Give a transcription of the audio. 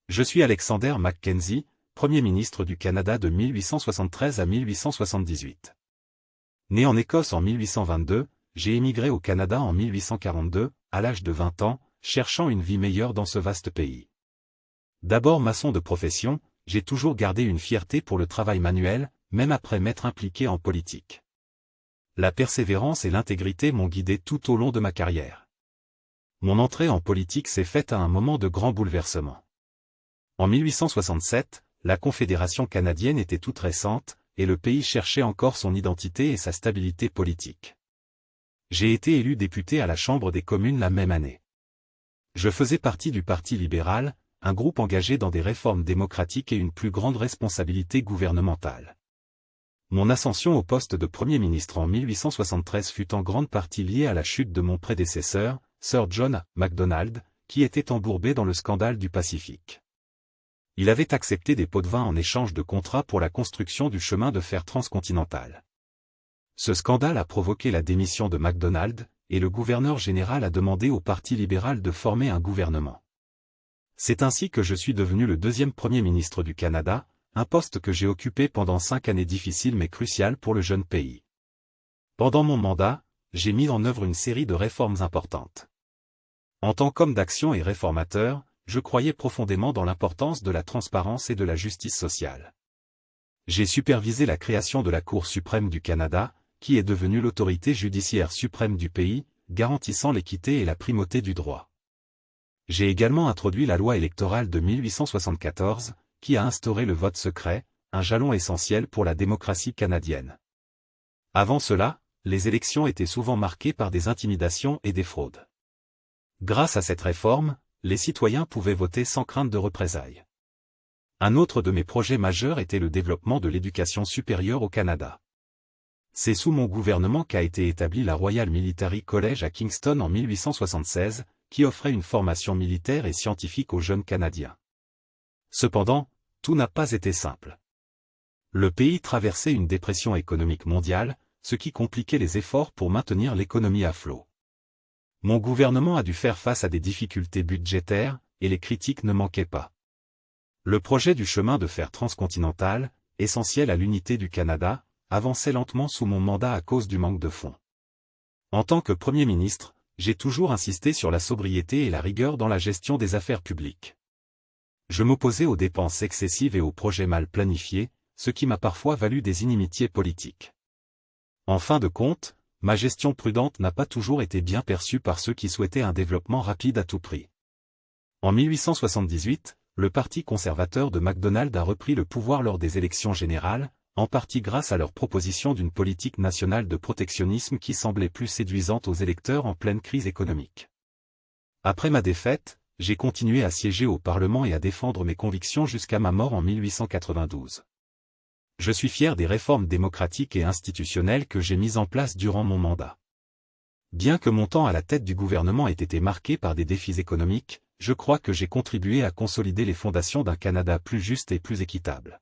Je suis Alexander Mackenzie, Premier ministre du Canada de 1873 à 1878. Né en Écosse en 1822, j'ai émigré au Canada en 1842, à l'âge de 20 ans, cherchant une vie meilleure dans ce vaste pays. D'abord maçon de profession, j'ai toujours gardé une fierté pour le travail manuel, même après m'être impliqué en politique. La persévérance et l'intégrité m'ont guidé tout au long de ma carrière. Mon entrée en politique s'est faite à un moment de grand bouleversement. En 1867, la Confédération canadienne était toute récente, et le pays cherchait encore son identité et sa stabilité politique. J'ai été élu député à la Chambre des communes la même année. Je faisais partie du Parti libéral, un groupe engagé dans des réformes démocratiques et une plus grande responsabilité gouvernementale. Mon ascension au poste de Premier ministre en 1873 fut en grande partie liée à la chute de mon prédécesseur, Sir John Macdonald, qui était embourbé dans le scandale du Pacifique. Il avait accepté des pots de vin en échange de contrats pour la construction du chemin de fer transcontinental. Ce scandale a provoqué la démission de Macdonald, et le gouverneur général a demandé au Parti libéral de former un gouvernement. C'est ainsi que je suis devenu le deuxième Premier ministre du Canada, un poste que j'ai occupé pendant 5 années difficiles mais cruciales pour le jeune pays. Pendant mon mandat, j'ai mis en œuvre une série de réformes importantes. En tant qu'homme d'action et réformateur, je croyais profondément dans l'importance de la transparence et de la justice sociale. J'ai supervisé la création de la Cour suprême du Canada, qui est devenue l'autorité judiciaire suprême du pays, garantissant l'équité et la primauté du droit. J'ai également introduit la loi électorale de 1874, qui a instauré le vote secret, un jalon essentiel pour la démocratie canadienne. Avant cela, les élections étaient souvent marquées par des intimidations et des fraudes. Grâce à cette réforme, les citoyens pouvaient voter sans crainte de représailles. Un autre de mes projets majeurs était le développement de l'éducation supérieure au Canada. C'est sous mon gouvernement qu'a été établi la Royal Military College à Kingston en 1876, qui offrait une formation militaire et scientifique aux jeunes Canadiens. Cependant, tout n'a pas été simple. Le pays traversait une dépression économique mondiale, ce qui compliquait les efforts pour maintenir l'économie à flot. Mon gouvernement a dû faire face à des difficultés budgétaires, et les critiques ne manquaient pas. Le projet du chemin de fer transcontinental, essentiel à l'unité du Canada, avançait lentement sous mon mandat à cause du manque de fonds. En tant que Premier ministre, j'ai toujours insisté sur la sobriété et la rigueur dans la gestion des affaires publiques. Je m'opposais aux dépenses excessives et aux projets mal planifiés, ce qui m'a parfois valu des inimitiés politiques. En fin de compte, ma gestion prudente n'a pas toujours été bien perçue par ceux qui souhaitaient un développement rapide à tout prix. En 1878, le Parti conservateur de Macdonald a repris le pouvoir lors des élections générales, en partie grâce à leur proposition d'une politique nationale de protectionnisme qui semblait plus séduisante aux électeurs en pleine crise économique. Après ma défaite, j'ai continué à siéger au Parlement et à défendre mes convictions jusqu'à ma mort en 1892. Je suis fier des réformes démocratiques et institutionnelles que j'ai mises en place durant mon mandat. Bien que mon temps à la tête du gouvernement ait été marqué par des défis économiques, je crois que j'ai contribué à consolider les fondations d'un Canada plus juste et plus équitable.